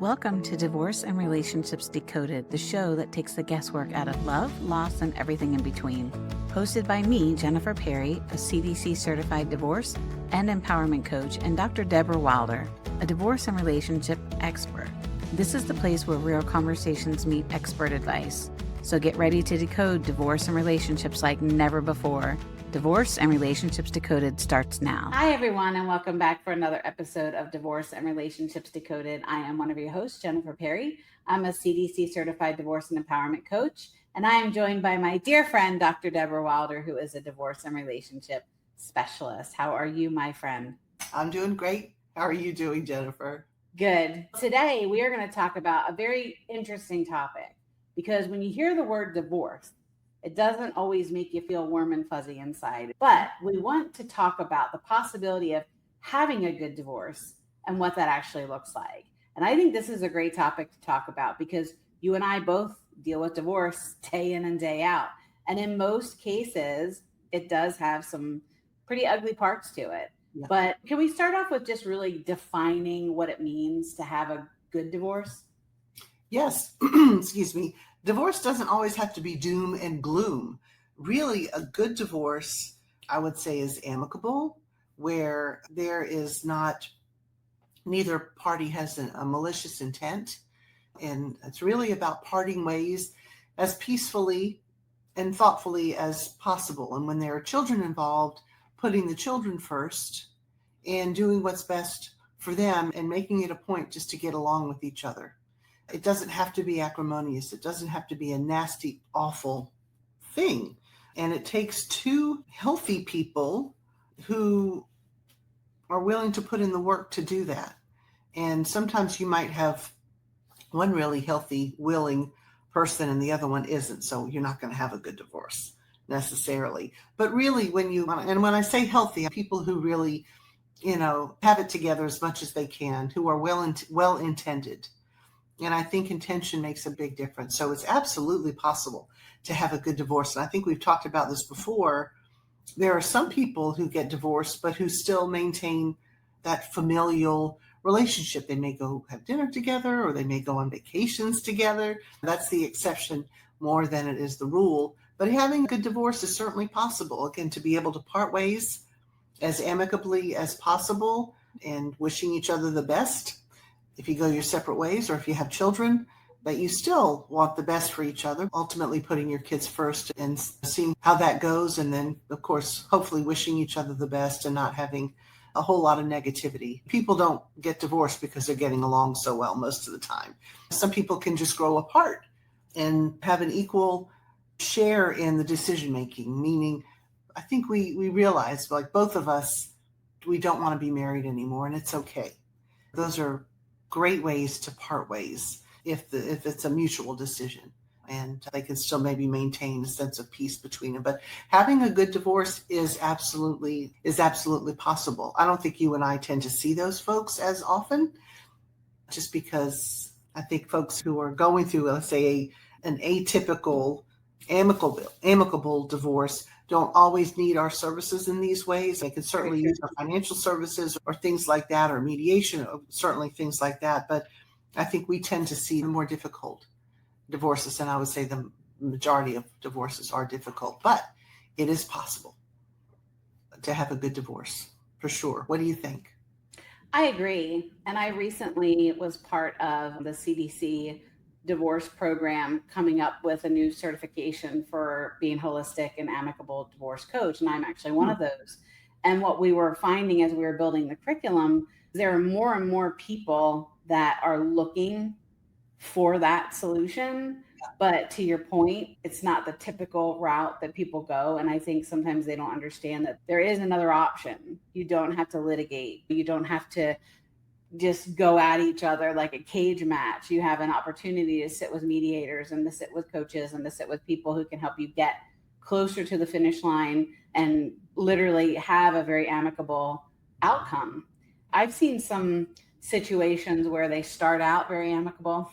Welcome to Divorce and Relationships Decoded, the show that takes the guesswork out of love, loss, and everything in between. Hosted by me, Jennifer Perri, a CDC Certified Divorce and Empowerment Coach, and Dr. Deborah Wilder, a divorce and relationship expert. This is the place where real conversations meet expert advice. So get ready to decode divorce and relationships like never before. Divorce and Relationships Decoded starts now. Hi, everyone, and welcome back for another episode of Divorce and Relationships Decoded. I am one of your hosts, Jennifer Perri. I'm a CDC Certified Divorce and Empowerment Coach, and I am joined by my dear friend, Dr. Deborah Wilder, who is a divorce and relationship specialist. How are you, my friend? I'm doing great. How are you doing, Jennifer? Good. Today, we are going to talk about a very interesting topic, because when you hear the word divorce, it doesn't always make you feel warm and fuzzy inside. But we want to talk about the possibility of having a good divorce and what that actually looks like. And I think this is a great topic to talk about because you and I both deal with divorce day in and day out. And in most cases, it does have some pretty ugly parts to it. Yeah. But can we start off with just really defining what it means to have a good divorce? Yes. Excuse me. Divorce doesn't always have to be doom and gloom. Really, a good divorce, I would say, is amicable, where there is neither party has a malicious intent. And it's really about parting ways as peacefully and thoughtfully as possible. And when there are children involved, putting the children first and doing what's best for them and making it a point just to get along with each other. It doesn't have to be acrimonious. It doesn't have to be a nasty, awful thing. And it takes two healthy people who are willing to put in the work to do that. And sometimes you might have one really healthy, willing person and the other one isn't. So you're not going to have a good divorce necessarily. But really, when I say healthy, people who really, have it together as much as they can, who are well-intended. And I think intention makes a big difference. So it's absolutely possible to have a good divorce. And I think we've talked about this before. There are some people who get divorced, but who still maintain that familial relationship. They may go have dinner together, or they may go on vacations together. That's the exception more than it is the rule. But having a good divorce is certainly possible. Again, to be able to part ways as amicably as possible and wishing each other the best. If you go your separate ways, or if you have children, but you still want the best for each other, ultimately putting your kids first and seeing how that goes. And then, of course, hopefully wishing each other the best and not having a whole lot of negativity. People don't get divorced because they're getting along so well most of the time. Some people can just grow apart and have an equal share in the decision-making, meaning I think we realize, like both of us, we don't want to be married anymore, and it's okay. Those are great ways to part ways if it's a mutual decision, and they can still maybe maintain a sense of peace between them. But having a good divorce is absolutely possible. I don't think you and I tend to see those folks as often, just because I think folks who are going through, let's say, an atypical amicable divorce don't always need our services in these ways. They can certainly use our financial services or things like that, or mediation, or certainly things like that. But I think we tend to see the more difficult divorces, and I would say the majority of divorces are difficult. But it is possible to have a good divorce, for sure. What do you think? I agree. And I recently was part of the CDC divorce program, coming up with a new certification for being holistic and amicable divorce coach. And I'm actually one of those. And what we were finding as we were building the curriculum, there are more and more people that are looking for that solution. But to your point, it's not the typical route that people go. And I think sometimes they don't understand that there is another option. You don't have to litigate. You don't have to just go at each other like a cage match. You have an opportunity to sit with mediators and to sit with coaches and to sit with people who can help you get closer to the finish line and literally have a very amicable outcome. I've seen some situations where they start out very amicable,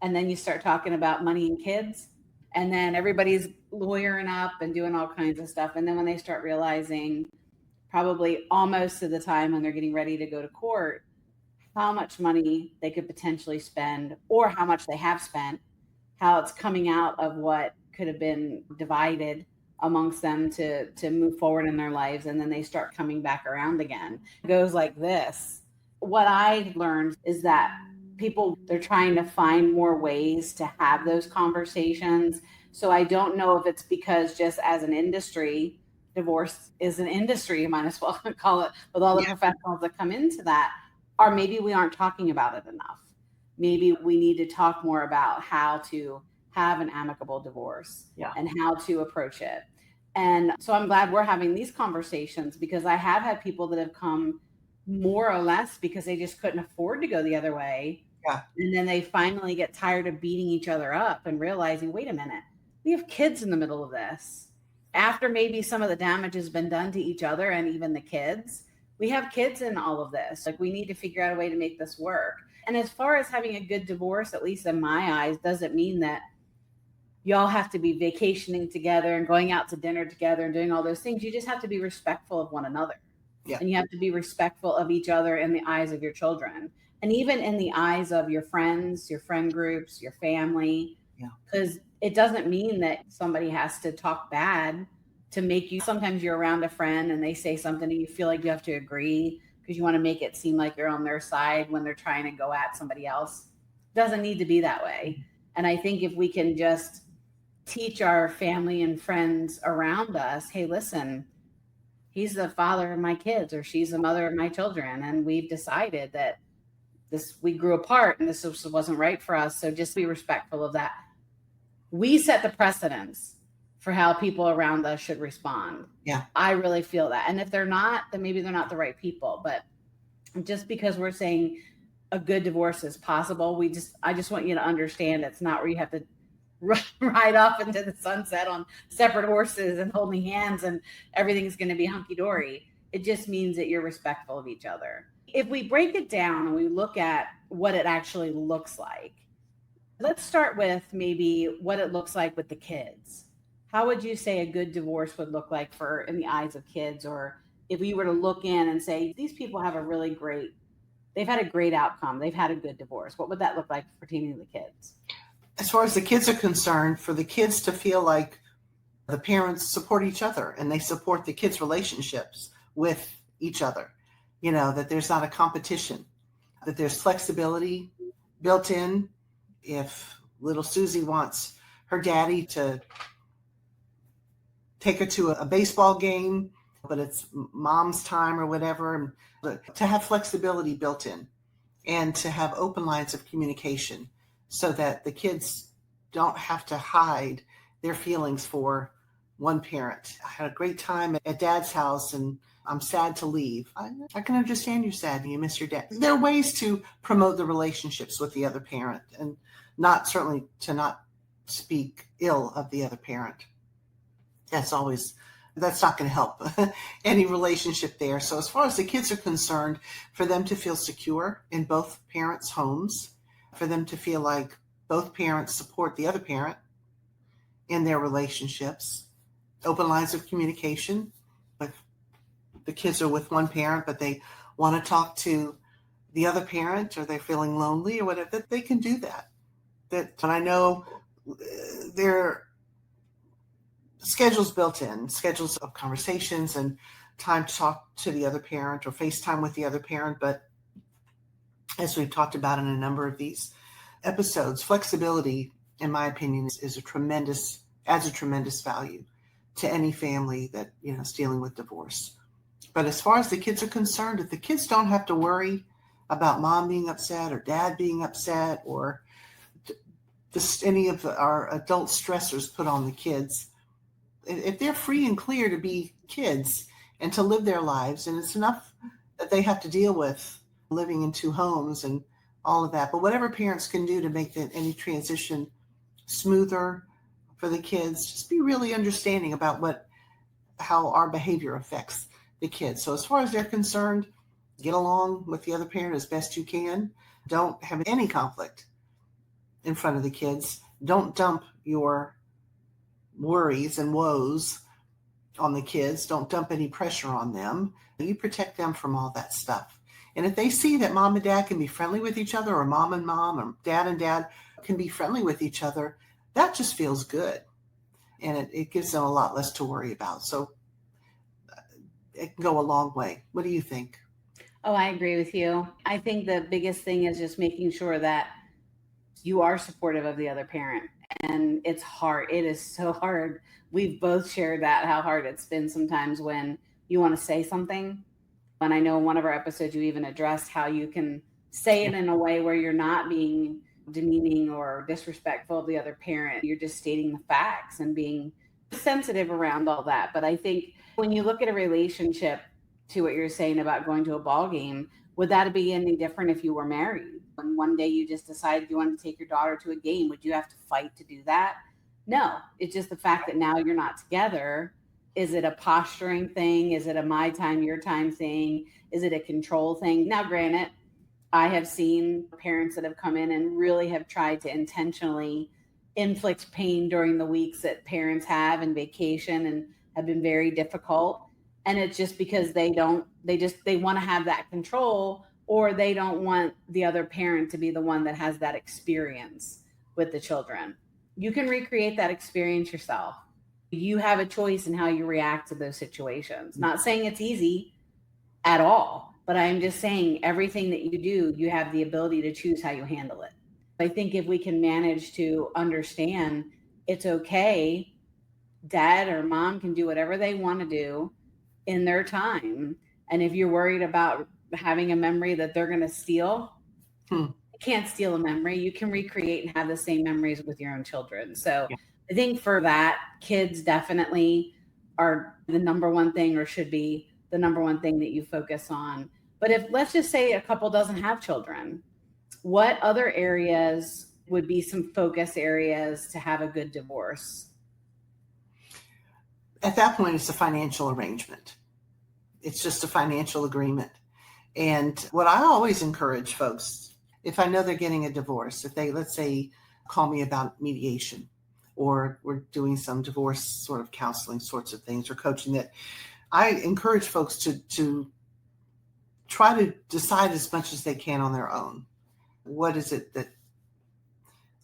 and then you start talking about money and kids, and then everybody's lawyering up and doing all kinds of stuff. And then when they start realizing, probably almost of the time when they're getting ready to go to court, how much money they could potentially spend or how much they have spent, how it's coming out of what could have been divided amongst them to move forward in their lives, and then they start coming back around again. It goes like this. What I learned is that people, they're trying to find more ways to have those conversations. So I don't know if it's because just as an industry, divorce is an industry, you might as well call it, with all the professionals that come into that, or maybe we aren't talking about it enough. Maybe we need to talk more about how to have an amicable divorce and how to approach it. And so I'm glad we're having these conversations, because I have had people that have come more or less because they just couldn't afford to go the other way. Yeah. And then they finally get tired of beating each other up and realizing, wait a minute, we have kids in the middle of this. After maybe some of the damage has been done to each other and even the kids, we have kids in all of this. Like, we need to figure out a way to make this work. And as far as having a good divorce, at least in my eyes, doesn't mean that y'all have to be vacationing together and going out to dinner together and doing all those things. You just have to be respectful of one another. Yeah. And you have to be respectful of each other in the eyes of your children, and even in the eyes of your friends, your friend groups, your family. Yeah. Because it doesn't mean that somebody has to talk bad to make you. Sometimes you're around a friend and they say something and you feel like you have to agree because you want to make it seem like you're on their side when they're trying to go at somebody else. It doesn't need to be that way. And I think if we can just teach our family and friends around us, hey, listen, he's the father of my kids, or she's the mother of my children, and we've decided that we grew apart and this wasn't right for us. So just be respectful of that. We set the precedence for how people around us should respond. Yeah. I really feel that. And if they're not, then maybe they're not the right people. But just because we're saying a good divorce is possible, I just want you to understand it's not where you have to ride off into the sunset on separate horses and holding hands and everything's going to be hunky-dory. It just means that you're respectful of each other. If we break it down and we look at what it actually looks like, let's start with maybe what it looks like with the kids. How would you say a good divorce would look like in the eyes of kids? Or if we were to look in and say, these people have they've had a great outcome, they've had a good divorce, what would that look like pertaining to the kids? As far as the kids are concerned, for the kids to feel like the parents support each other and they support the kids' relationships with each other, that there's not a competition, that there's flexibility built in. If little Susie wants her daddy to take her to a baseball game, but it's mom's time or whatever, to have flexibility built in and to have open lines of communication, so that the kids don't have to hide their feelings for one parent. I had a great time at Dad's house and I'm sad to leave. I can understand you're sad and you miss your dad. There are ways to promote the relationships with the other parent, and certainly to not speak ill of the other parent. That's not going to help any relationship there. So as far as the kids are concerned, for them to feel secure in both parents' homes, for them to feel like both parents support the other parent in their relationships, open lines of communication. If the kids are with one parent, but they want to talk to the other parent, or they're feeling lonely or whatever, that they can do that. And I know there are schedules built in, schedules of conversations and time to talk to the other parent or FaceTime with the other parent. But as we've talked about in a number of these episodes, flexibility, in my opinion, adds a tremendous value to any family that is dealing with divorce. But as far as the kids are concerned, if the kids don't have to worry about mom being upset or dad being upset, or any of our adult stressors put on the kids, if they're free and clear to be kids and to live their lives, and it's enough that they have to deal with living in two homes and all of that. But whatever parents can do to make any transition smoother for the kids, just be really understanding about how our behavior affects the kids. So as far as they're concerned, get along with the other parent as best you can. Don't have any conflict in front of the kids. Don't dump your worries and woes on the kids. Don't dump any pressure on them. You protect them from all that stuff. And if they see that mom and dad can be friendly with each other, or mom or dad can be friendly with each other, that just feels good. And it gives them a lot less to worry about. So it can go a long way. What do you think? Oh, I agree with you. I think the biggest thing is just making sure that you are supportive of the other parent. And it's hard. It is so hard. We've both shared that, how hard it's been sometimes when you want to say something. And I know in one of our episodes, you even addressed how you can say it in a way where you're not being demeaning or disrespectful of the other parent. You're just stating the facts and being sensitive around all that. But I think when you look at a relationship, to what you're saying about going to a ball game, would that be any different if you were married? When one day you just decided you wanted to take your daughter to a game, would you have to fight to do that? No, it's just the fact that now you're not together. Is it a posturing thing? Is it a my time, your time thing? Is it a control thing? Now, granted, I have seen parents that have come in and really have tried to intentionally inflict pain during the weeks that parents have and vacation and have been very difficult. And it's just because they want to have that control, or they don't want the other parent to be the one that has that experience with the children. You can recreate that experience yourself. You have a choice in how you react to those situations. Not saying it's easy at all, but I'm just saying everything that you do, you have the ability to choose how you handle it. I think if we can manage to understand it's okay, dad or mom can do whatever they want to do in their time. And if you're worried about having a memory that they're going to steal, you can't steal a memory. You can recreate and have the same memories with your own children. So I think for that, kids definitely are the number one thing, or should be the number one thing that you focus on. But if, let's just say, a couple doesn't have children, what other areas would be some focus areas to have a good divorce? At that point, it's a financial arrangement. It's just a financial agreement. And what I always encourage folks, if I know they're getting a divorce, if they, let's say, call me about mediation, or we're doing some divorce sort of counseling sorts of things, or coaching, that I encourage folks to try to decide as much as they can on their own. What is it that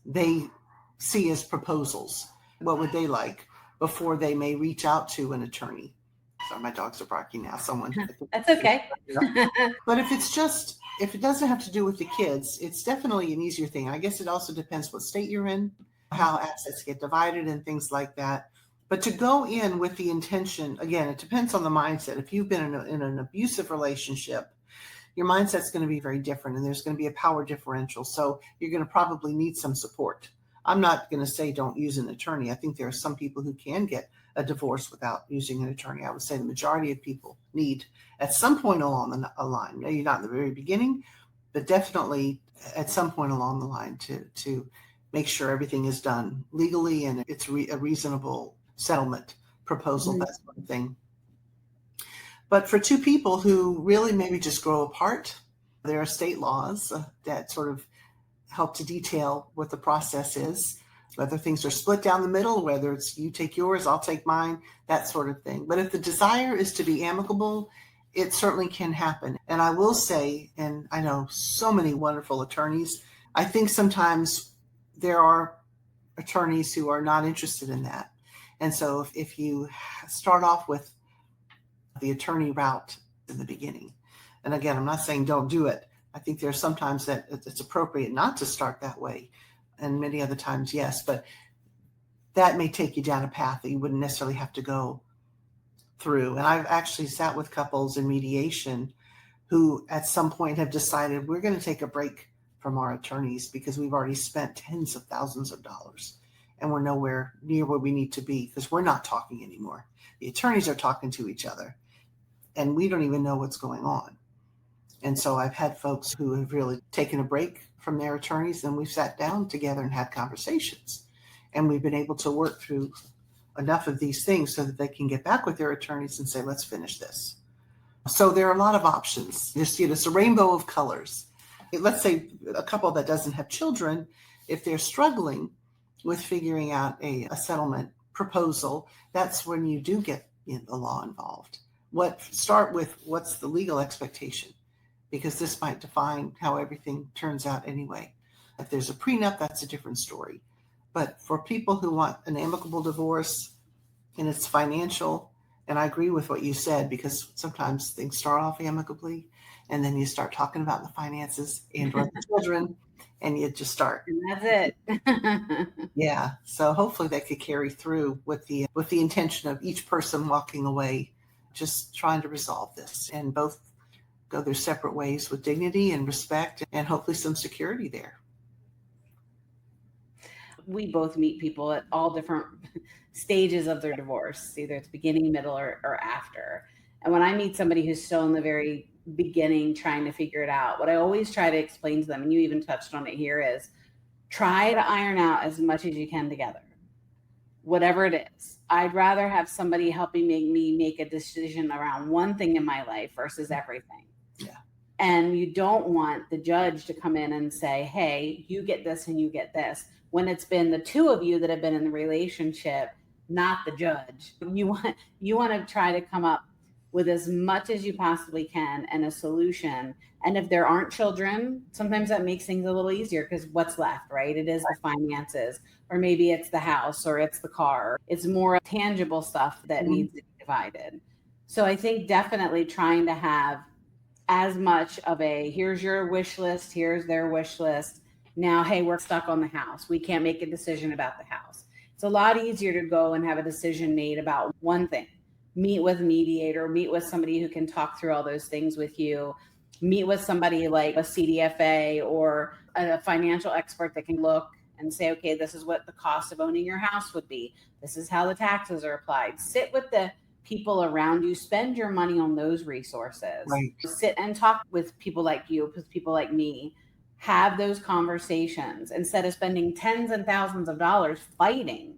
they see as proposals? What would they like before they may reach out to an attorney? Sorry, my dogs are barking now. Someone. That's okay. But if it doesn't have to do with the kids, it's definitely an easier thing. I guess it also depends what state you're in, how assets get divided and things like that. But to go in with the intention, again, it depends on the mindset. If you've been in an abusive relationship, your mindset's going to be very different, and there's going to be a power differential. So you're going to probably need some support. I'm not going to say don't use an attorney. I think there are some people who can get a divorce without using an attorney. I would say the majority of people need at some point along the line, maybe not in the very beginning, but definitely at some point along the line to make sure everything is done legally and it's a reasonable settlement proposal, that sort of thing. But for two people who really maybe just grow apart, there are state laws that sort of help to detail what the process is, whether things are split down the middle, whether it's you take yours, I'll take mine, that sort of thing. But if the desire is to be amicable, it certainly can happen. And I will say, and I know so many wonderful attorneys, I think sometimes there are attorneys who are not interested in that. And so if you start off with the attorney route in the beginning, and again, I'm not saying don't do it. I think there's sometimes that it's appropriate not to start that way, and many other times, yes, but that may take you down a path that you wouldn't necessarily have to go through. And I've actually sat with couples in mediation who at some point have decided we're going to take a break from our attorneys because we've already spent tens of thousands of dollars and we're nowhere near where we need to be because we're not talking anymore. The attorneys are talking to each other and we don't even know what's going on. And so I've had folks who have really taken a break from their attorneys, and we've sat down together and had conversations. And we've been able to work through enough of these things so that they can get back with their attorneys and say, let's finish this. So there are a lot of options. It's a rainbow of colors. Let's say a couple that doesn't have children, if they're struggling with figuring out a settlement proposal, that's when you do get the law involved. Start with what's the legal expectation? because this might define how everything turns out anyway. If there's a prenup, that's a different story. But for people who want an amicable divorce and it's financial, and I agree with what you said, because sometimes things start off amicably and then you start talking about the finances and or the children, and you just start. And that's it. Yeah. So hopefully that could carry through with the intention of each person walking away, just trying to resolve this and both go their separate ways with dignity and respect and hopefully some security there. We both meet people at all different stages of their divorce, either at the beginning, middle, or after. And when I meet somebody who's still in the very beginning trying to figure it out, what I always try to explain to them, and you even touched on it here, is try to iron out as much as you can together, whatever it is. I'd rather have somebody helping me make a decision around one thing in my life versus everything. Yeah. And you don't want the judge to come in and say, hey, you get this and you get this, when it's been the two of you that have been in the relationship, not the judge. You want to try to come up with as much as you possibly can and a solution. And if there aren't children, sometimes that makes things a little easier, because what's left, right? It is the finances, or maybe it's the house, or it's the car. It's more tangible stuff that needs to be divided. So I think definitely trying to have as much of a, here's your wish list, here's their wish list. Now, hey, we're stuck on the house. We can't make a decision about the house. It's a lot easier to go and have a decision made about one thing. Meet with a mediator, meet with somebody who can talk through all those things with you, meet with somebody like a CDFA or a financial expert that can look and say, okay, this is what the cost of owning your house would be. This is how the taxes are applied. Sit with the people around you, spend your money on those resources. Right. Sit and talk with people like you, with people like me. Have those conversations instead of spending tens and thousands of dollars fighting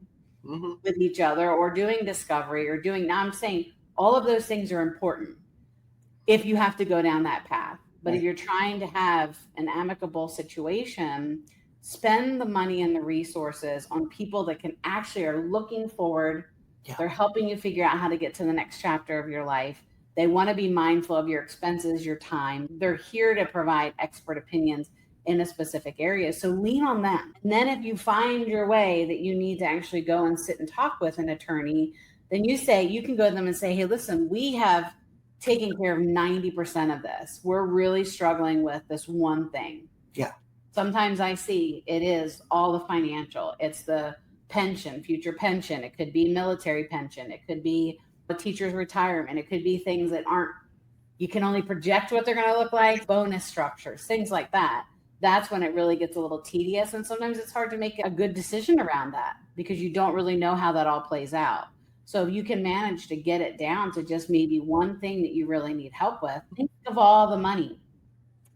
with each other or doing discovery or doing, now I'm saying all of those things are important if you have to go down that path. But if you're trying to have an amicable situation, spend the money and the resources on people that can actually are looking forward. Yeah. They're helping you figure out how to get to the next chapter of your life. They want to be mindful of your expenses, your time. They're here to provide expert opinions in a specific area. So lean on them. And then if you find your way that you need to actually go and sit and talk with an attorney, then you can go to them and say, hey, listen, we have taken care of 90% of this. We're really struggling with this one thing. Yeah. Sometimes I see it is all the financial. It's the pension, future pension. It could be military pension. It could be a teacher's retirement. It could be things that aren't, you can only project what they're going to look like, bonus structures, things like that. That's when it really gets a little tedious. And sometimes it's hard to make a good decision around that because you don't really know how that all plays out. So if you can manage to get it down to just maybe one thing that you really need help with, think of all the money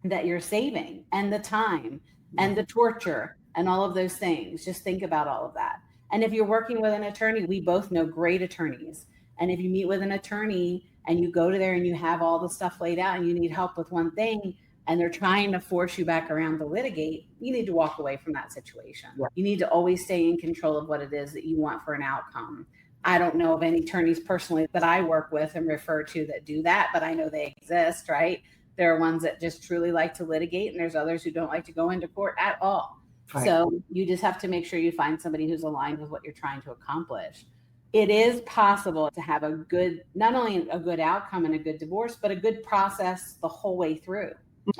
that you're saving and the time and the torture and all of those things. Just think about all of that. And if you're working with an attorney, we both know great attorneys. And if you meet with an attorney and you go to there and you have all the stuff laid out and you need help with one thing, and they're trying to force you back around to litigate, you need to walk away from that situation. Yeah. You need to always stay in control of what it is that you want for an outcome. I don't know of any attorneys personally that I work with and refer to that do that, but I know they exist, right? There are ones that just truly like to litigate, and there's others who don't like to go into court at all. Right. So you just have to make sure you find somebody who's aligned with what you're trying to accomplish. It is possible to have a good, not only a good outcome and a good divorce, but a good process the whole way through.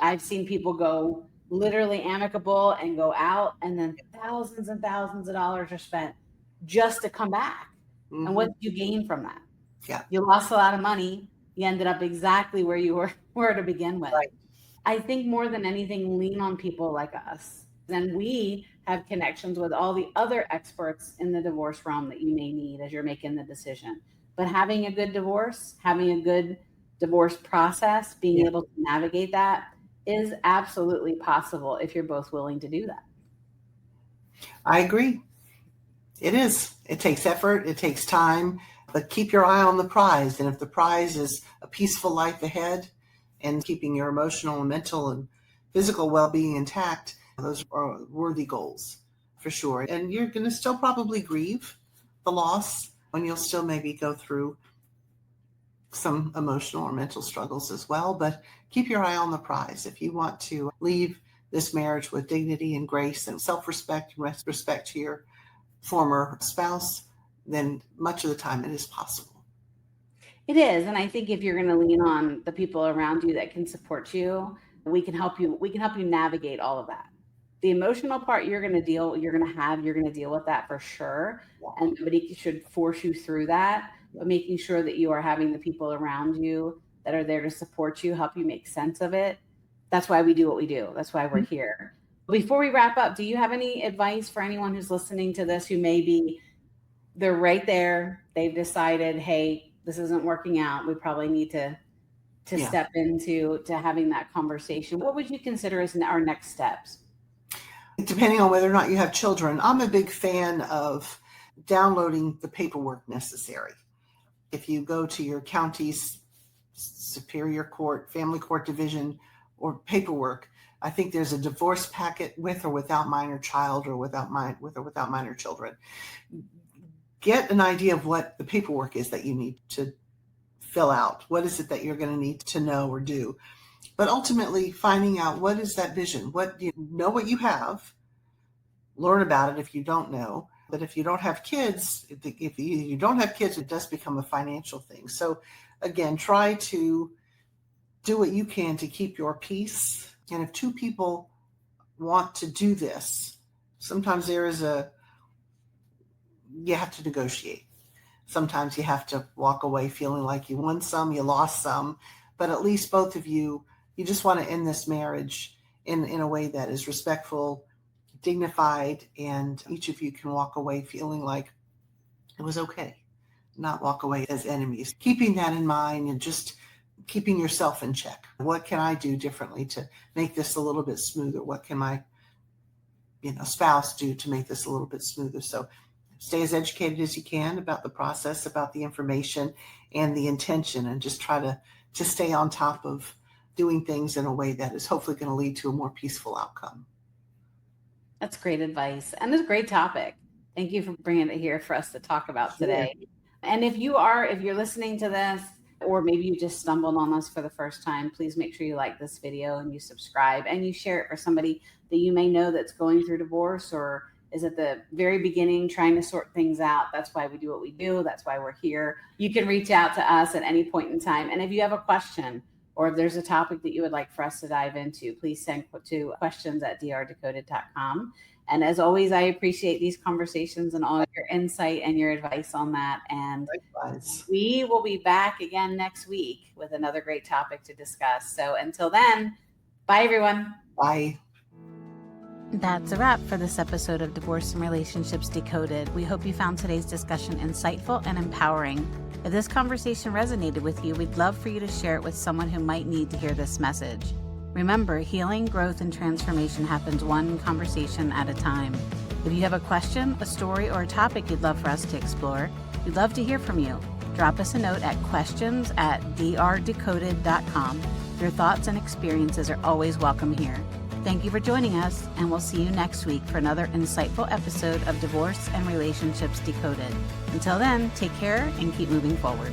I've seen people go literally amicable and go out, and then thousands and thousands of dollars are spent just to come back. Mm-hmm. And what did you gain from that? Yeah. You lost a lot of money. You ended up exactly where you were to begin with. Right. I think more than anything, lean on people like us. Then we have connections with all the other experts in the divorce realm that you may need as you're making the decision. But having a good divorce, having a good divorce process, being able to navigate that is absolutely possible if you're both willing to do that. I agree. It is. It takes effort. It takes time. But keep your eye on the prize. And if the prize is a peaceful life ahead and keeping your emotional and mental and physical well-being intact, those are worthy goals for sure. And you're going to still probably grieve the loss, and you'll still maybe go through some emotional or mental struggles as well. But keep your eye on the prize. If you want to leave this marriage with dignity and grace and self-respect and respect to your former spouse, then much of the time it is possible. It is. And I think if you're going to lean on the people around you that can support you, we can help you navigate all of that. The emotional part you're going to deal with that for sure. And nobody should force you through that, but making sure that you are having the people around you that are there to support you, help you make sense of it. That's why we do what we do. That's why we're here. Before we wrap up, do you have any advice for anyone who's listening to this who they're right there, they've decided, hey, this isn't working out, we probably need to step into having that conversation? What would you consider as our next steps? Depending on whether or not you have children, I'm a big fan of downloading the paperwork necessary. If you go to your county's Superior Court, Family Court Division, or paperwork, I think there's a divorce packet with or without minor child, or with or without minor children. Get an idea of what the paperwork is that you need to fill out. What is it that you're going to need to know or do? But ultimately finding out, what is that vision? What do you know what you have? Learn about it if you don't know. But if you don't have kids, if you don't have kids, it does become a financial thing. So again, try to do what you can to keep your peace. And if two people want to do this, sometimes you have to negotiate. Sometimes you have to walk away feeling like you won some, you lost some, but at least both of you just want to end this marriage in a way that is respectful, dignified, and each of you can walk away feeling like it was okay, not walk away as enemies. Keeping that in mind and just keeping yourself in check. What can I do differently to make this a little bit smoother? What can my spouse do to make this a little bit smoother? So stay as educated as you can about the process, about the information and the intention, and just try to stay on top of doing things in a way that is hopefully going to lead to a more peaceful outcome. That's great advice. And it's a great topic. Thank you for bringing it here for us to talk about today. Sure. And if you're listening to this, or maybe you just stumbled on us for the first time, please make sure you like this video and you subscribe and you share it for somebody that you may know that's going through divorce or is at the very beginning trying to sort things out. That's why we do what we do. That's why we're here. You can reach out to us at any point in time. And if you have a question or if there's a topic that you would like for us to dive into, please send to questions@drdecoded.com. And as always, I appreciate these conversations and all your insight and your advice on that. And likewise, we will be back again next week with another great topic to discuss. So until then, bye everyone. Bye. That's a wrap for this episode of Divorce and Relationships Decoded. We hope you found today's discussion insightful and empowering. If this conversation resonated with you, we'd love for you to share it with someone who might need to hear this message. Remember, healing, growth, and transformation happens one conversation at a time. If you have a question, a story, or a topic you'd love for us to explore, we'd love to hear from you. Drop us a note at questions@drdecoded.com. Your thoughts and experiences are always welcome here. Thank you for joining us, and we'll see you next week for another insightful episode of Divorce and Relationships Decoded. Until then, take care and keep moving forward.